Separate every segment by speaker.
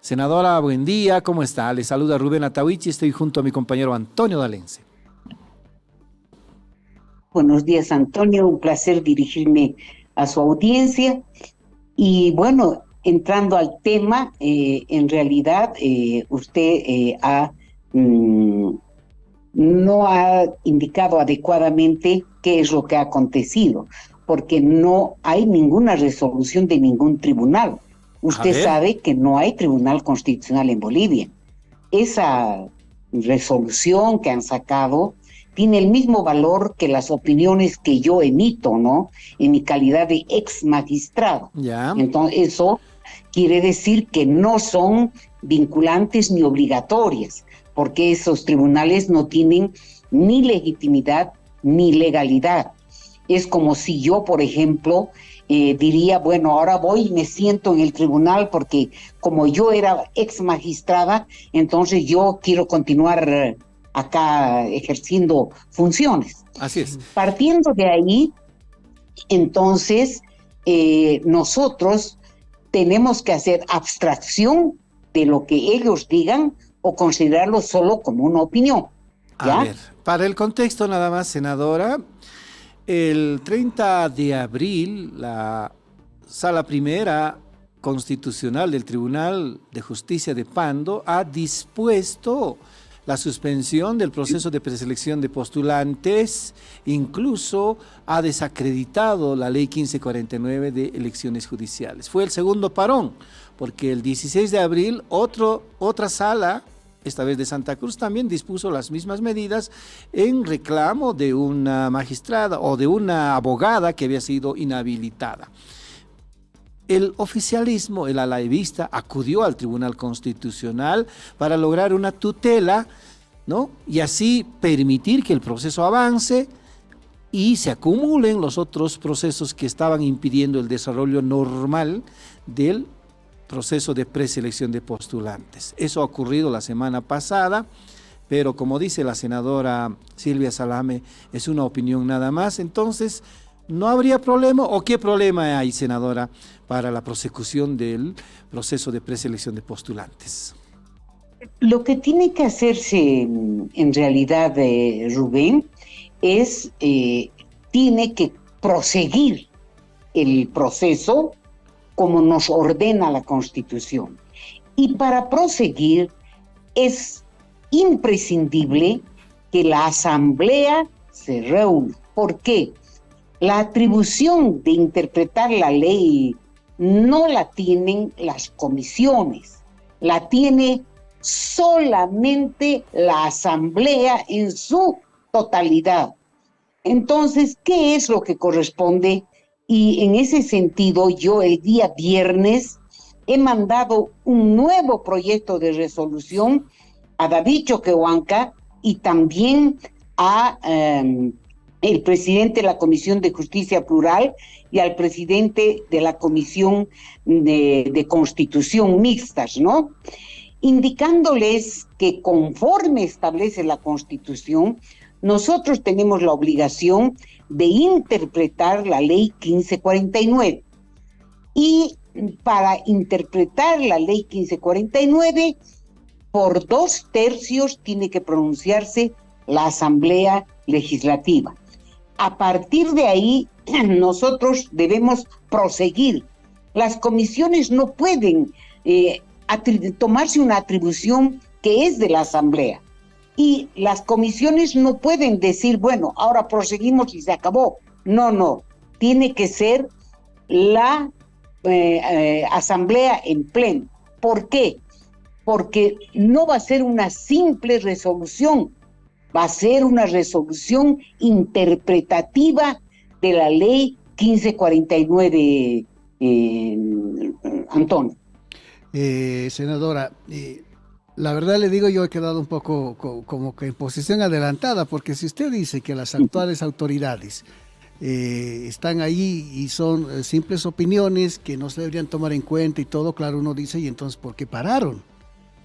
Speaker 1: Senadora, buen día, ¿cómo está? Le saluda Rubén Atahuichi, estoy junto a mi compañero Antonio Dalense.
Speaker 2: Buenos días, Antonio. Un placer dirigirme a su audiencia. Y bueno, entrando al tema, en realidad usted mm, no ha indicado adecuadamente qué es lo que ha acontecido, porque no hay ninguna resolución de ningún tribunal.
Speaker 1: A
Speaker 2: Usted
Speaker 1: ver,
Speaker 2: sabe que no hay tribunal constitucional en Bolivia. Esa resolución que han sacado tiene el mismo valor que las opiniones que yo emito, ¿no? En mi calidad de ex magistrado.
Speaker 1: ya,
Speaker 2: Entonces, eso quiere decir que no son vinculantes ni obligatorias, porque esos tribunales no tienen ni legitimidad ni legalidad. Es como si yo, por ejemplo, diría, bueno, ahora voy y me siento en el tribunal porque como yo era ex magistrada, entonces yo quiero continuar acá ejerciendo funciones.
Speaker 1: así es.
Speaker 2: Partiendo de ahí, entonces, nosotros tenemos que hacer abstracción de lo que ellos digan o considerarlo solo como una opinión,
Speaker 1: A ver,
Speaker 2: ¿ya?
Speaker 1: para el contexto nada más, senadora, el 30 de abril, la Sala Primera Constitucional del Tribunal de Justicia de Pando ha dispuesto la suspensión del proceso de preselección de postulantes, incluso ha desacreditado la ley 1549 de elecciones judiciales. Fue el segundo parón, porque el 16 de abril otra sala, esta vez de Santa Cruz, también dispuso las mismas medidas en reclamo de una magistrada o de una abogada que había sido inhabilitada. El oficialismo, el alaevista, acudió al Tribunal Constitucional para lograr una tutela, ¿no? Y así permitir que el proceso avance y se acumulen los otros procesos que estaban impidiendo el desarrollo normal del proceso de preselección de postulantes. Eso ha ocurrido la semana pasada, pero como dice la senadora Silvia Salame, es una opinión nada más. Entonces, ¿no habría problema o qué problema hay, senadora, para la prosecución del proceso de preselección de postulantes?
Speaker 2: Lo que tiene que hacerse en realidad, Rubén, es, tiene que proseguir el proceso como nos ordena la Constitución. Y para proseguir es imprescindible que la Asamblea se reúna. ¿Por qué? La atribución de interpretar la ley no la tienen las comisiones, la tiene solamente la Asamblea en su totalidad. Entonces, ¿qué es lo que corresponde? Y en ese sentido, yo el día viernes he mandado un nuevo proyecto de resolución a David Choquehuanca y también a el presidente de la Comisión de Justicia Plural y al presidente de la Comisión de Constitución Mixtas, ¿no? Indicándoles que conforme establece la Constitución, nosotros tenemos la obligación de interpretar la ley 1549. Y para interpretar la ley 1549, por 2/3 tiene que pronunciarse la Asamblea Legislativa. A partir de ahí, nosotros debemos proseguir. Las comisiones no pueden tomarse una atribución que es de la Asamblea. Y las comisiones no pueden decir, bueno, ahora proseguimos y se acabó. No, no. Tiene que ser la Asamblea en pleno. ¿Por qué? Porque no va a ser una simple resolución, va a ser una resolución interpretativa de la ley 1549, Antonio.
Speaker 3: Senadora, la verdad le digo, yo he quedado un poco como que en posición adelantada, porque si usted dice que las actuales autoridades están ahí y son simples opiniones que no se deberían tomar en cuenta y todo, claro, uno dice, ¿y entonces por qué pararon?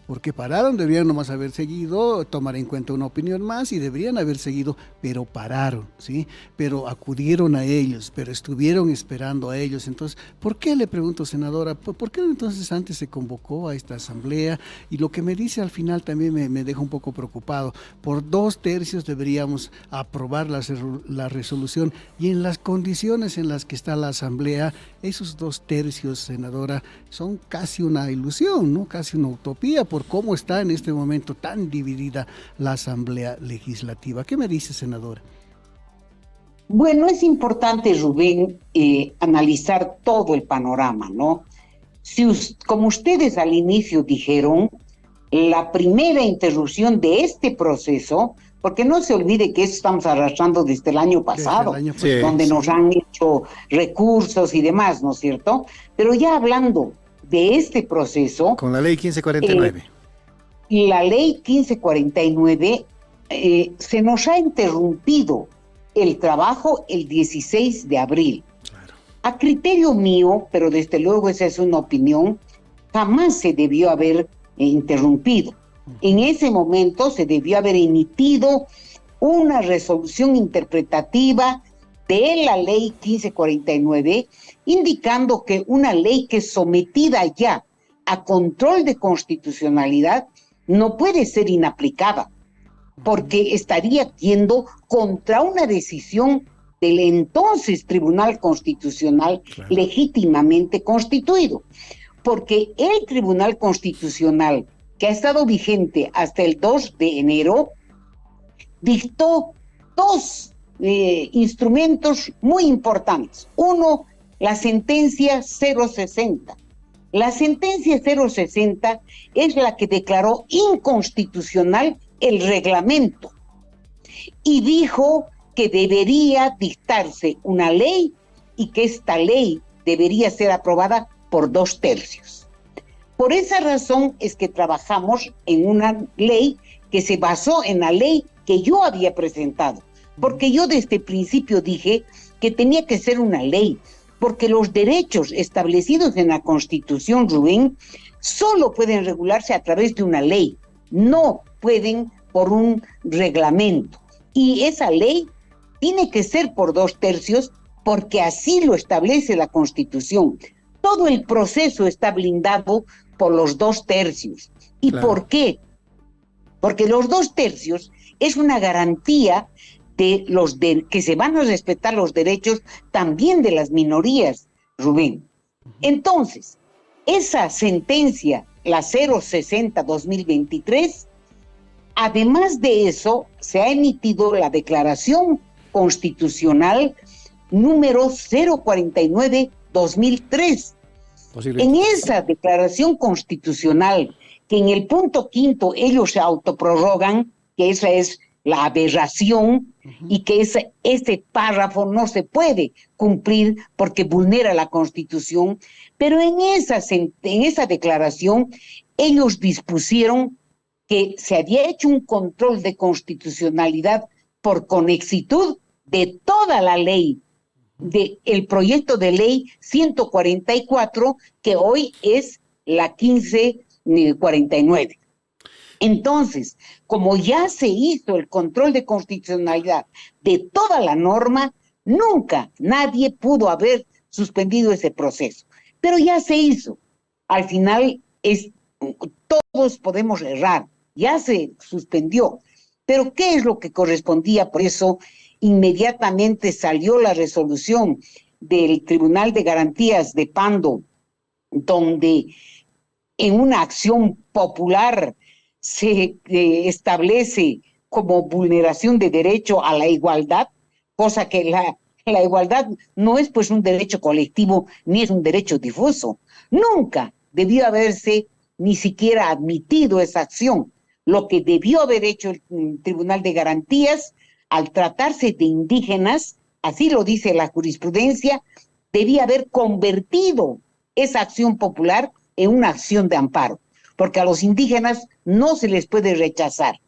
Speaker 3: porque pararon, deberían nomás haber seguido, tomar en cuenta una opinión más y deberían haber seguido, pero pararon, ¿sí? Pero acudieron a ellos, pero estuvieron esperando a ellos. Entonces, ¿por qué, le pregunto, senadora, por qué entonces antes se convocó a esta asamblea? Y lo que me dice al final también me deja un poco preocupado. Por 2/3 deberíamos aprobar la resolución, y en las condiciones en las que está la asamblea, esos 2/3, senadora, son casi una ilusión, ¿no? Casi una utopía por cómo está en este momento tan dividida la Asamblea Legislativa. ¿Qué me dice, senadora?
Speaker 2: Bueno, es importante, Rubén, analizar todo el panorama, ¿no? Como ustedes al inicio dijeron, la primera interrupción de este proceso, porque no se olvide que eso estamos arrastrando desde el año pasado, donde nos han hecho recursos y demás, ¿no es cierto? Pero ya hablando de este proceso...
Speaker 1: Con la ley 1549.
Speaker 2: La ley 1549 se nos ha interrumpido el trabajo el 16 de abril. Claro. A criterio mío, pero desde luego esa es una opinión, jamás se debió haber interrumpido. En ese momento se debió haber emitido una resolución interpretativa de la ley 1549, indicando que una ley que es sometida ya a control de constitucionalidad no puede ser inaplicada, porque estaría yendo contra una decisión del entonces Tribunal Constitucional, claro, legítimamente constituido. Porque el Tribunal Constitucional, que ha estado vigente hasta el 2 de enero, dictó dos instrumentos muy importantes. Uno, la sentencia 060. La sentencia 060 es la que declaró inconstitucional el reglamento y dijo que debería dictarse una ley y que esta ley debería ser aprobada por 2/3. Por esa razón es que trabajamos en una ley que se basó en la ley que yo había presentado, porque yo desde el principio dije que tenía que ser una ley, porque los derechos establecidos en la Constitución, Rubén, solo pueden regularse a través de una ley, no pueden por un reglamento. Y esa ley tiene que ser por 2/3 porque así lo establece la Constitución. Todo el proceso está blindado por los 2/3. ¿Y claro, por qué? Porque los 2/3 es una garantía de que se van a respetar los derechos también de las minorías, Rubén. Entonces, esa sentencia, la 060-2023, además de eso, se ha emitido la Declaración Constitucional número 049-2003. En esa Declaración Constitucional, que en el punto 5 ellos se autoprorrogan, que esa es la aberración, y que ese párrafo no se puede cumplir porque vulnera la Constitución, pero en esa declaración ellos dispusieron que se había hecho un control de constitucionalidad por conexitud de toda la ley, del proyecto de ley 144, que hoy es la 1549. Entonces, como ya se hizo el control de constitucionalidad de toda la norma, nunca nadie pudo haber suspendido ese proceso. Pero ya se hizo. Al final, todos podemos errar. Ya se suspendió. Pero ¿qué es lo que correspondía? Por eso, inmediatamente salió la resolución del Tribunal de Garantías de Pando, donde en una acción popular se establece como vulneración de derecho a la igualdad, cosa que la igualdad no es pues un derecho colectivo ni es un derecho difuso. Nunca debió haberse ni siquiera admitido esa acción. Lo que debió haber hecho el Tribunal de Garantías, al tratarse de indígenas, así lo dice la jurisprudencia, debía haber convertido esa acción popular en una acción de amparo, porque a los indígenas no se les puede rechazar.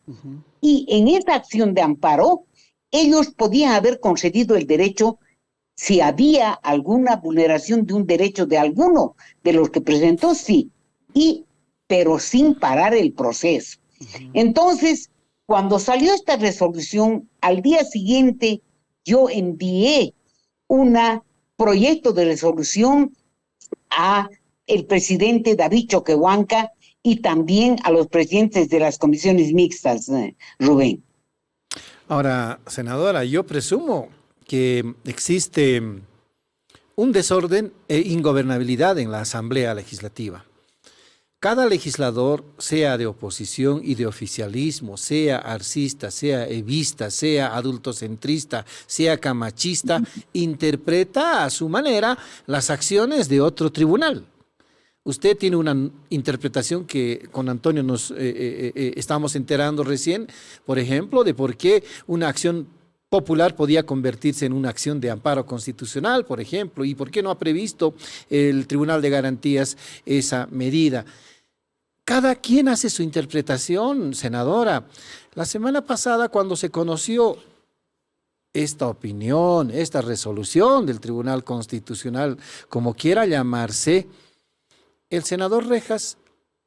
Speaker 2: Y en esa acción de amparo, ellos podían haber concedido el derecho si había alguna vulneración de un derecho de alguno de los que presentó, sí. pero sin parar el proceso. Entonces, cuando salió esta resolución, al día siguiente yo envié un proyecto de resolución a el presidente David Choquehuanca y también a los presidentes de las comisiones mixtas, Rubén.
Speaker 1: Ahora, senadora, yo presumo que existe un desorden e ingobernabilidad en la Asamblea Legislativa. Cada legislador, sea de oposición y de oficialismo, sea arcista, sea evista, sea adultocentrista, sea camachista, interpreta a su manera las acciones de otro tribunal. Usted tiene una interpretación que con Antonio nos estamos enterando recién, por ejemplo, de por qué una acción popular podía convertirse en una acción de amparo constitucional, por ejemplo, y por qué no ha previsto el Tribunal de Garantías esa medida. Cada quien hace su interpretación, senadora. La semana pasada, cuando se conoció esta opinión, esta resolución del Tribunal Constitucional, como quiera llamarse, el senador Rejas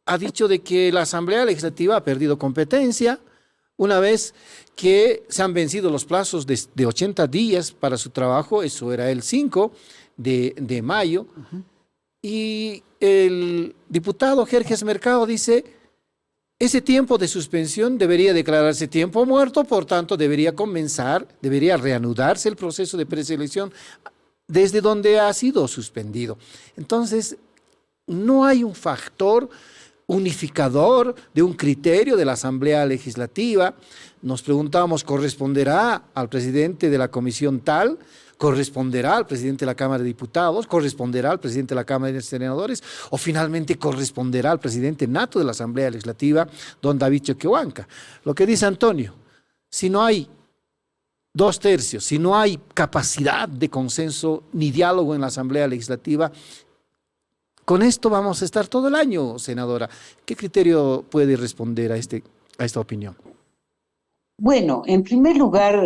Speaker 1: ha dicho de que la Asamblea Legislativa ha perdido competencia una vez que se han vencido los plazos de 80 días para su trabajo, eso era el 5 de mayo, y el diputado Jerjes Mercado dice, ese tiempo de suspensión debería declararse tiempo muerto, por tanto debería reanudarse el proceso de preselección desde donde ha sido suspendido. Entonces, no hay un factor unificador de un criterio de la Asamblea Legislativa. Nos preguntamos, ¿corresponderá al presidente de la comisión tal? ¿Corresponderá al presidente de la Cámara de Diputados? ¿Corresponderá al presidente de la Cámara de Senadores? ¿O finalmente corresponderá al presidente nato de la Asamblea Legislativa, don David Choquehuanca? Lo que dice Antonio, si no hay 2/3, si no hay capacidad de consenso ni diálogo en la Asamblea Legislativa, con esto vamos a estar todo el año, senadora. ¿Qué criterio puede responder a esta opinión?
Speaker 2: Bueno, en primer lugar,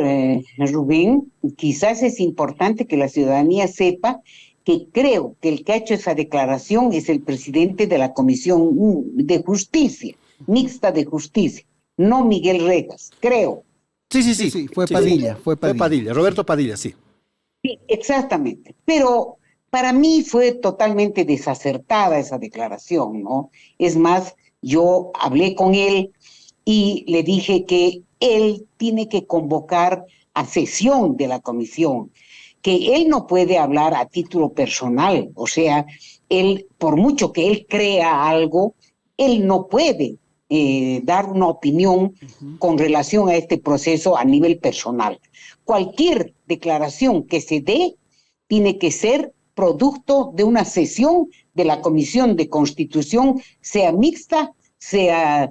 Speaker 2: Rubén, quizás es importante que la ciudadanía sepa que creo que el que ha hecho esa declaración es el presidente de la Comisión de Justicia, Mixta de Justicia, no Miguel Rejas, creo.
Speaker 3: Sí, fue Padilla.
Speaker 1: Fue Padilla, Roberto Padilla, sí.
Speaker 2: Sí, exactamente. Pero para mí fue totalmente desacertada esa declaración, ¿no? Es más, yo hablé con él y le dije que él tiene que convocar a sesión de la comisión, que él no puede hablar a título personal, o sea, él, por mucho que él crea algo, él no puede dar una opinión con relación a este proceso a nivel personal. Cualquier declaración que se dé tiene que ser producto de una sesión de la Comisión de Constitución, sea mixta, sea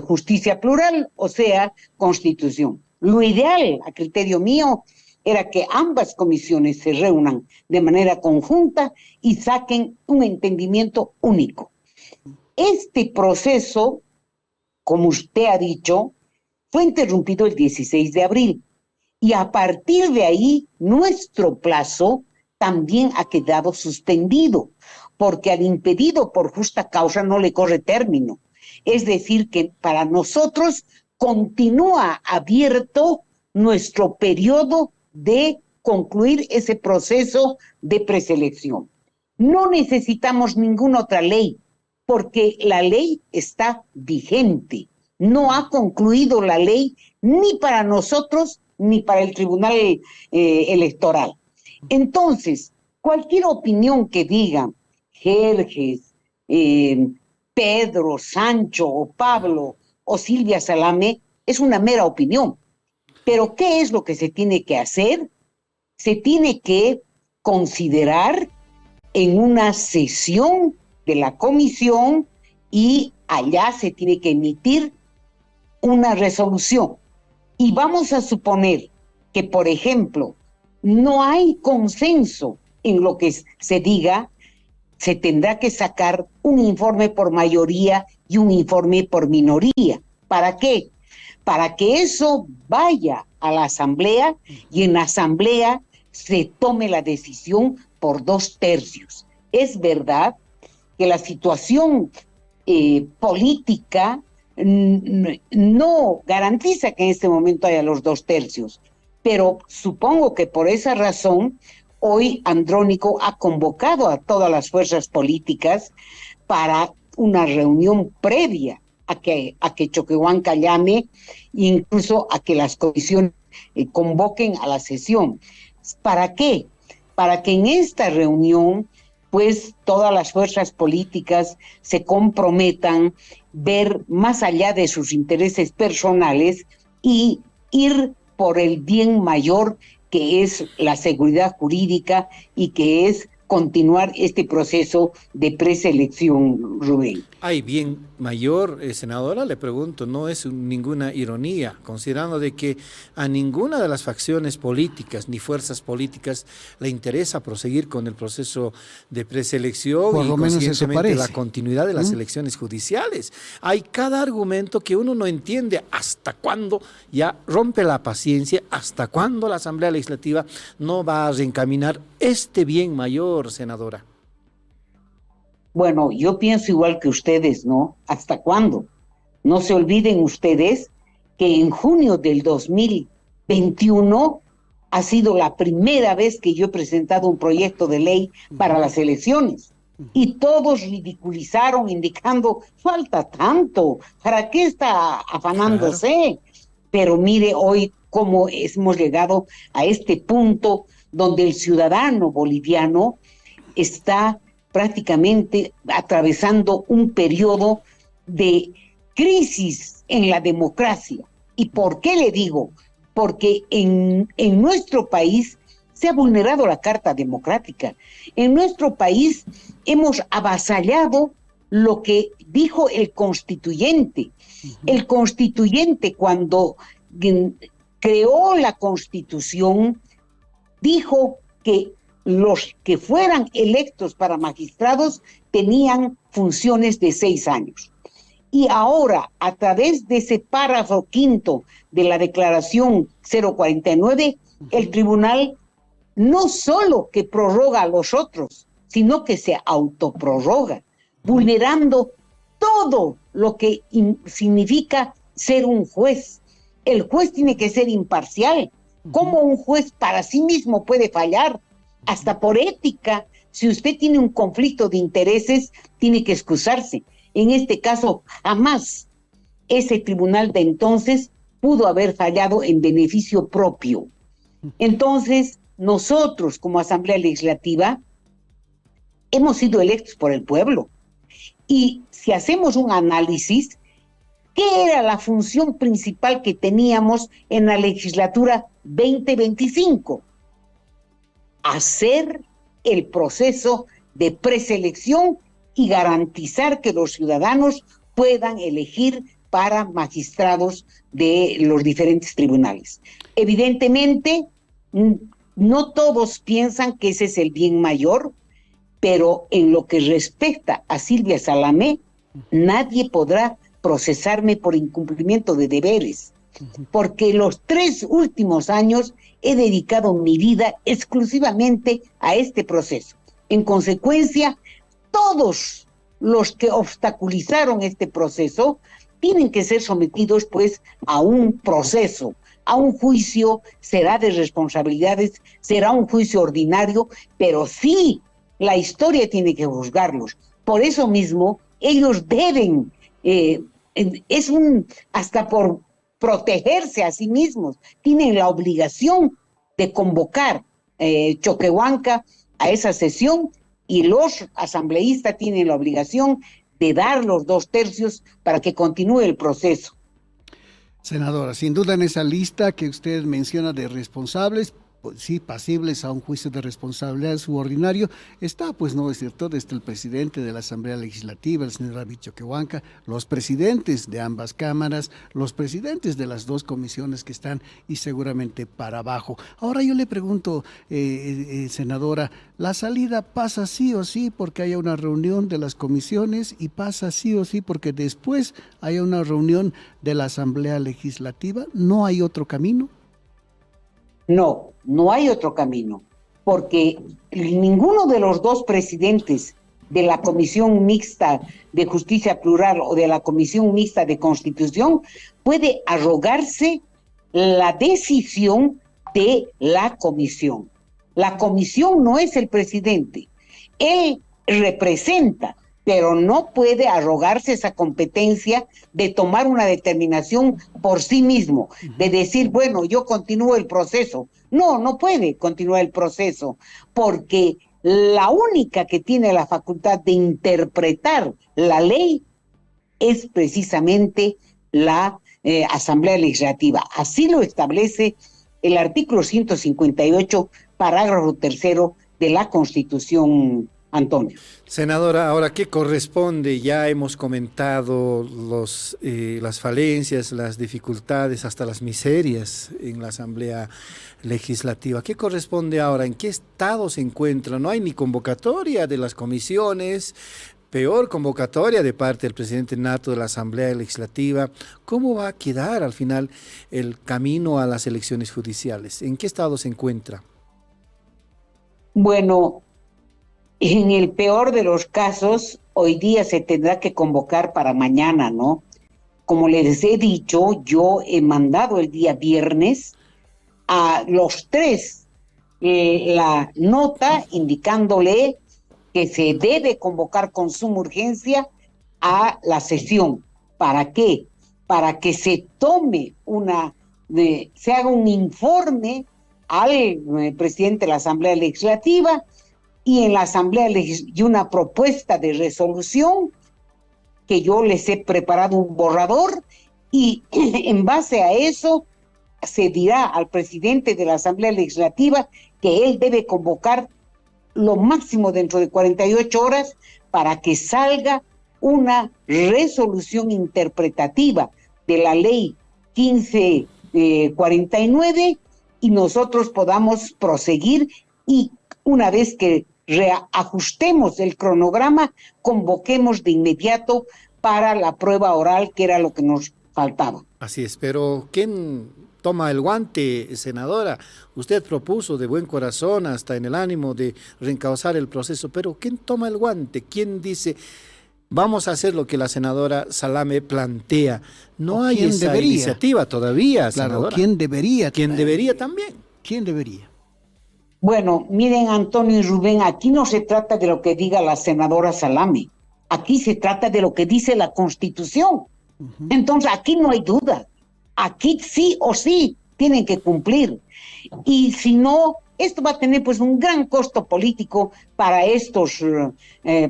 Speaker 2: justicia plural o sea constitución. Lo ideal, a criterio mío, era que ambas comisiones se reúnan de manera conjunta y saquen un entendimiento único. Este proceso, como usted ha dicho, fue interrumpido el 16 de abril y a partir de ahí nuestro plazo también ha quedado suspendido, porque al impedido por justa causa no le corre término. Es decir, que para nosotros continúa abierto nuestro periodo de concluir ese proceso de preselección. No necesitamos ninguna otra ley, porque la ley está vigente. No ha concluido la ley ni para nosotros ni para el Tribunal Electoral. Entonces, cualquier opinión que digan Jerjes, Pedro, Sancho o Pablo o Silvia Salame es una mera opinión. Pero ¿qué es lo que se tiene que hacer? Se tiene que considerar en una sesión de la comisión y allá se tiene que emitir una resolución. Y vamos a suponer que, por ejemplo, no hay consenso en lo que se diga, se tendrá que sacar un informe por mayoría y un informe por minoría. ¿Para qué? Para que eso vaya a la asamblea y en la asamblea se tome la decisión por 2/3. Es verdad que la situación política no garantiza que en este momento haya los 2/3, pero supongo que por esa razón hoy Andrónico ha convocado a todas las fuerzas políticas para una reunión previa a que Choquehuanca llame, incluso a que las comisiones convoquen a la sesión. ¿Para qué? Para que en esta reunión pues todas las fuerzas políticas se comprometan ver más allá de sus intereses personales y ir por el bien mayor, que es la seguridad jurídica y que es continuar este proceso de preselección, Rubén.
Speaker 1: Hay bien mayor, senadora, le pregunto, no es ninguna ironía, considerando de que a ninguna de las facciones políticas ni fuerzas políticas le interesa proseguir con el proceso de preselección
Speaker 3: Por
Speaker 1: y
Speaker 3: lo menos eso
Speaker 1: consiguientemente la
Speaker 3: parece.
Speaker 1: continuidad de las elecciones judiciales. Hay cada argumento que uno no entiende hasta cuándo ya rompe la paciencia, hasta cuándo la Asamblea Legislativa no va a reencaminar este bien mayor, senadora.
Speaker 2: Bueno, yo pienso igual que ustedes, ¿no? ¿Hasta cuándo? No se olviden ustedes que en junio del 2021 ha sido la primera vez que yo he presentado un proyecto de ley para las elecciones. Y todos ridiculizaron, indicando, falta tanto, ¿para qué está afanándose? Claro. Pero mire hoy cómo hemos llegado a este punto donde el ciudadano boliviano está prácticamente atravesando un periodo de crisis en la democracia. ¿Y por qué le digo? Porque en nuestro país se ha vulnerado la Carta Democrática. En nuestro país hemos avasallado lo que dijo el constituyente. El constituyente, cuando creó la Constitución, dijo que los que fueran electos para magistrados tenían funciones de 6 años. Y ahora, a través de ese párrafo 5º de la Declaración 049, el tribunal no solo que prorroga a los otros, sino que se autoprorroga, vulnerando todo lo que significa ser un juez. El juez tiene que ser imparcial. ¿Cómo un juez para sí mismo puede fallar? Hasta por ética, si usted tiene un conflicto de intereses, tiene que excusarse. En este caso, jamás ese tribunal de entonces pudo haber fallado en beneficio propio. Entonces, nosotros como Asamblea Legislativa hemos sido electos por el pueblo. Y si hacemos un análisis, ¿qué era la función principal que teníamos en la legislatura 2025? Hacer el proceso de preselección y garantizar que los ciudadanos puedan elegir para magistrados de los diferentes tribunales. Evidentemente, no todos piensan que ese es el bien mayor, pero en lo que respecta a Silvia Salamé, nadie podrá procesarme por incumplimiento de deberes, porque los 3 últimos años he dedicado mi vida exclusivamente a este proceso. En consecuencia, todos los que obstaculizaron este proceso tienen que ser sometidos pues a un proceso, a un juicio, será de responsabilidades, será un juicio ordinario, pero sí, la historia tiene que juzgarlos. Por eso mismo, ellos deben, hasta por protegerse a sí mismos, tienen la obligación de convocar Choquehuanca a esa sesión, y los asambleístas tienen la obligación de dar los 2/3 para que continúe el proceso.
Speaker 3: Senadora, sin duda en esa lista que usted menciona de responsables, pues sí, pasibles a un juicio de responsabilidad subordinario, está, pues no es cierto, desde el presidente de la Asamblea Legislativa, el señor David Choquehuanca, los presidentes de ambas cámaras, los presidentes de las 2 comisiones que están y seguramente para abajo. Ahora yo le pregunto, senadora, ¿la salida pasa sí o sí porque haya una reunión de las comisiones y pasa sí o sí porque después haya una reunión de la Asamblea Legislativa? ¿No hay otro camino?
Speaker 2: No, no hay otro camino, porque ninguno de los 2 presidentes de la Comisión Mixta de Justicia Plural o de la Comisión Mixta de Constitución, puede arrogarse la decisión de la comisión. La comisión no es el presidente. Él representa, pero no puede arrogarse esa competencia de tomar una determinación por sí mismo, de decir, bueno, yo continúo el proceso. No, no puede continuar el proceso, porque la única que tiene la facultad de interpretar la ley es precisamente la Asamblea Legislativa. Así lo establece el artículo 158, parágrafo 3 de la Constitución, Antonio.
Speaker 1: Senadora, ahora, ¿qué corresponde? Ya hemos comentado las falencias, las dificultades, hasta las miserias en la Asamblea Legislativa. ¿Qué corresponde ahora? ¿En qué estado se encuentra? No hay ni convocatoria de las comisiones, peor convocatoria de parte del presidente nato de la Asamblea Legislativa. ¿Cómo va a quedar al final el camino a las elecciones judiciales? ¿En qué estado se encuentra?
Speaker 2: Bueno, en el peor de los casos, hoy día se tendrá que convocar para mañana, ¿no? Como les he dicho, yo he mandado el día viernes a los tres la nota indicándole que se debe convocar con suma urgencia a la sesión. ¿Para qué? Para que se tome se haga un informe al presidente de la Asamblea Legislativa y en la Asamblea y una propuesta de resolución que yo les he preparado un borrador y en base a eso se dirá al presidente de la Asamblea Legislativa que él debe convocar lo máximo dentro de 48 horas para que salga una resolución interpretativa de la ley 1549 y nosotros podamos proseguir y una vez que reajustemos el cronograma, convoquemos de inmediato para la prueba oral, que era lo que nos faltaba.
Speaker 1: Así es, pero ¿quién toma el guante, senadora? Usted propuso de buen corazón, hasta en el ánimo de reencauzar el proceso, pero ¿quién toma el guante? ¿Quién dice, vamos a hacer lo que la senadora Salame plantea? No hay esa iniciativa todavía, senadora.
Speaker 3: Claro, ¿quién debería?
Speaker 1: ¿Quién debería también?
Speaker 3: ¿Quién debería?
Speaker 2: Bueno, miren, Antonio y Rubén, aquí no se trata de lo que diga la senadora Salame, aquí se trata de lo que dice la Constitución. Entonces, aquí no hay duda, aquí sí o sí tienen que cumplir. Y si no, esto va a tener pues un gran costo político para estos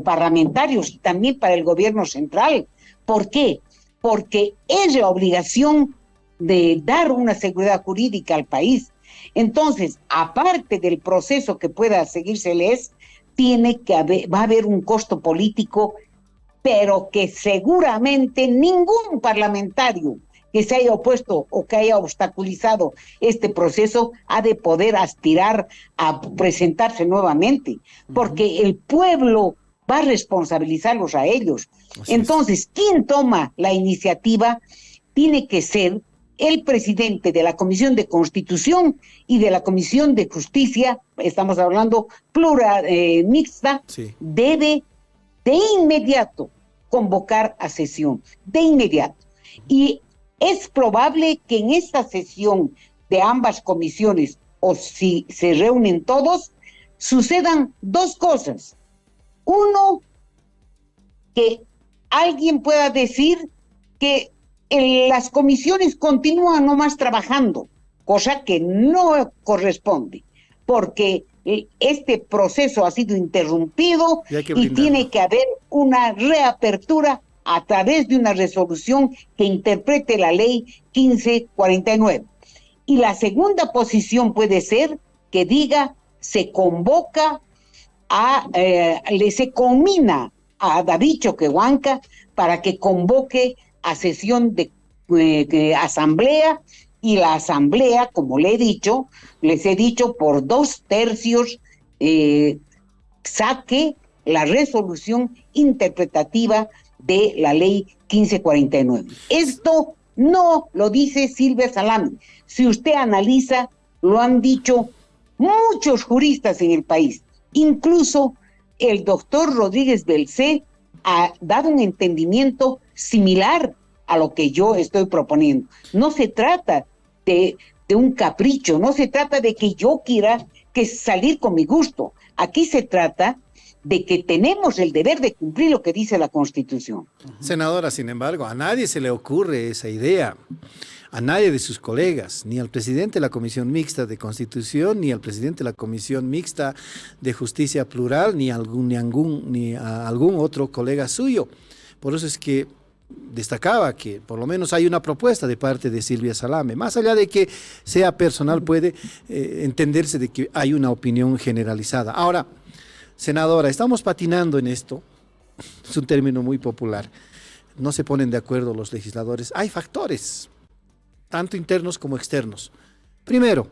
Speaker 2: parlamentarios y también para el gobierno central. ¿Por qué? Porque es la obligación de dar una seguridad jurídica al país. Entonces, aparte del proceso que pueda seguírseles, va a haber un costo político, pero que seguramente ningún parlamentario que se haya opuesto o que haya obstaculizado este proceso ha de poder aspirar a presentarse nuevamente, porque el pueblo va a responsabilizarlos a ellos. Entonces, quien toma la iniciativa tiene que ser el presidente de la Comisión de Constitución y de la Comisión de Justicia, estamos hablando plural, mixta, sí. Debe de inmediato convocar a sesión, de inmediato. Y es probable que en esta sesión de ambas comisiones, o si se reúnen todos, sucedan dos cosas. Uno, que alguien pueda decir que las comisiones continúan nomás trabajando, cosa que no corresponde, porque este proceso ha sido interrumpido y tiene que haber una reapertura a través de una resolución que interprete la ley 1549. Y la segunda posición puede ser que diga, se convoca se conmina a David Choquehuanca para que convoque a sesión de asamblea, y la asamblea, como les he dicho, por 2/3 saque la resolución interpretativa de la ley 1549. Esto no lo dice Silvia Salame. Si usted analiza, lo han dicho muchos juristas en el país, incluso el doctor Rodríguez Belcé ha dado un entendimiento similar a lo que yo estoy proponiendo. No se trata de un capricho, no se trata de que yo quiera que salir con mi gusto. Aquí se trata de que tenemos el deber de cumplir lo que dice la Constitución.
Speaker 1: Senadora, sin embargo, a nadie se le ocurre esa idea, a nadie de sus colegas, ni al presidente de la Comisión Mixta de Constitución, ni al presidente de la Comisión Mixta de Justicia Plural, ni a algún otro colega suyo. Por eso es que destacaba que por lo menos hay una propuesta de parte de Silvia Salame. Más allá de que sea personal, puede entenderse de que hay una opinión generalizada. Ahora, senadora, estamos patinando en esto, es un término muy popular, no se ponen de acuerdo los legisladores. Hay factores, tanto internos como externos. Primero,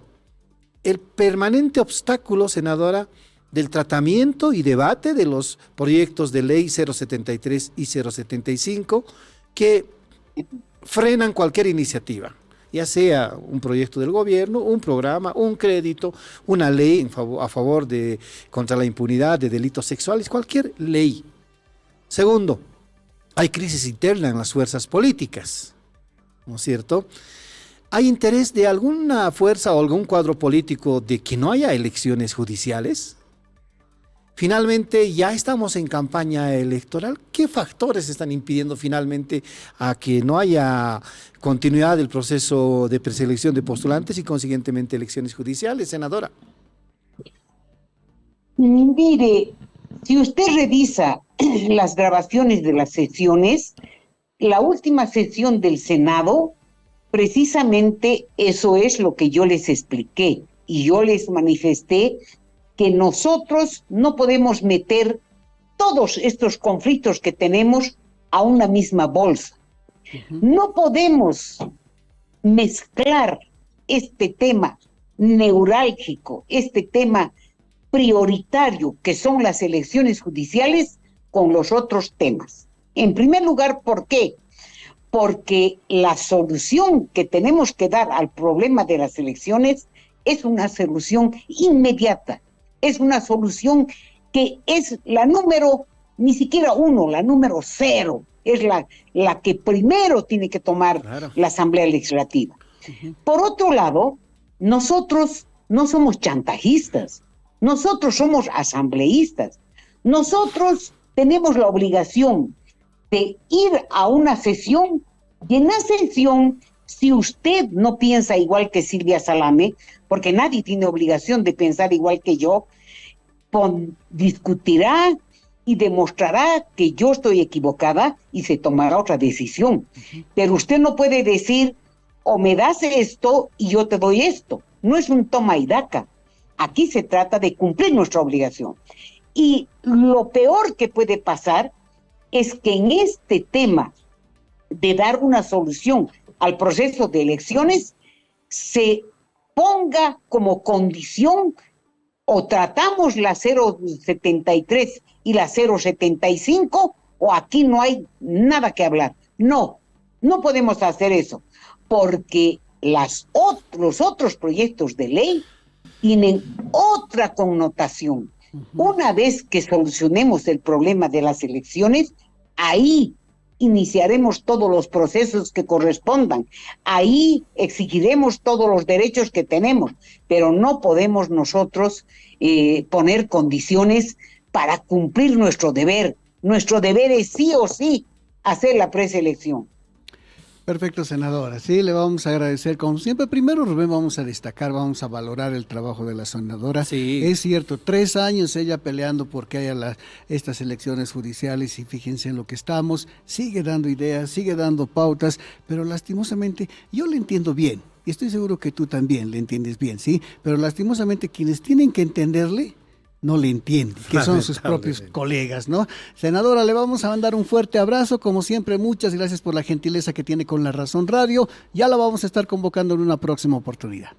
Speaker 1: el permanente obstáculo, senadora, del tratamiento y debate de los proyectos de ley 073 y 075 que frenan cualquier iniciativa, ya sea un proyecto del gobierno, un programa, un crédito, una ley a favor contra la impunidad de delitos sexuales, cualquier ley. Segundo, hay crisis interna en las fuerzas políticas, ¿no es cierto? ¿Hay interés de alguna fuerza o algún cuadro político de que no haya elecciones judiciales? Finalmente, ya estamos en campaña electoral. ¿Qué factores están impidiendo finalmente a que no haya continuidad del proceso de preselección de postulantes y consiguientemente elecciones judiciales, senadora?
Speaker 2: Mire, si usted revisa las grabaciones de las sesiones, la última sesión del Senado, precisamente eso es lo que yo les expliqué y yo les manifesté que nosotros no podemos meter todos estos conflictos que tenemos a una misma bolsa. No podemos mezclar este tema neurálgico, este tema prioritario que son las elecciones judiciales con los otros temas. En primer lugar, ¿por qué? Porque la solución que tenemos que dar al problema de las elecciones es una solución inmediata. Es una solución que es la número, ni siquiera uno, la número 0, es la que primero tiene que tomar la Asamblea Legislativa. Por otro lado, nosotros no somos chantajistas, nosotros somos asambleístas, nosotros tenemos la obligación de ir a una sesión y en la sesión, si usted no piensa igual que Silvia Salame, porque nadie tiene obligación de pensar igual que yo, discutirá y demostrará que yo estoy equivocada y se tomará otra decisión. Pero usted no puede decir, o me das esto y yo te doy esto. No es un toma y daca. Aquí se trata de cumplir nuestra obligación. Y lo peor que puede pasar es que en este tema de dar una solución al proceso de elecciones se ponga como condición o tratamos la 073 y la 075 o aquí no hay nada que hablar. No podemos hacer eso porque los otros proyectos de ley tienen otra connotación. Una vez que solucionemos el problema de las elecciones, ahí iniciaremos todos los procesos que correspondan. Ahí exigiremos todos los derechos que tenemos, pero no podemos nosotros poner condiciones para cumplir nuestro deber. Nuestro deber es sí o sí hacer la preselección.
Speaker 3: Perfecto, senadora. Sí, le vamos a agradecer. Como siempre, primero, Rubén, vamos a destacar, vamos a valorar el trabajo de la senadora.
Speaker 1: Sí.
Speaker 3: Es cierto, 3 años ella peleando porque haya estas elecciones judiciales y fíjense en lo que estamos. Sigue dando ideas, sigue dando pautas, pero lastimosamente yo le entiendo bien. Y estoy seguro que tú también le entiendes bien, ¿sí? Pero lastimosamente quienes tienen que entenderle no le entienden, que son sus propios colegas, ¿no? Senadora, le vamos a mandar un fuerte abrazo, como siempre, muchas gracias por la gentileza que tiene con La Razón Radio, ya la vamos a estar convocando en una próxima oportunidad.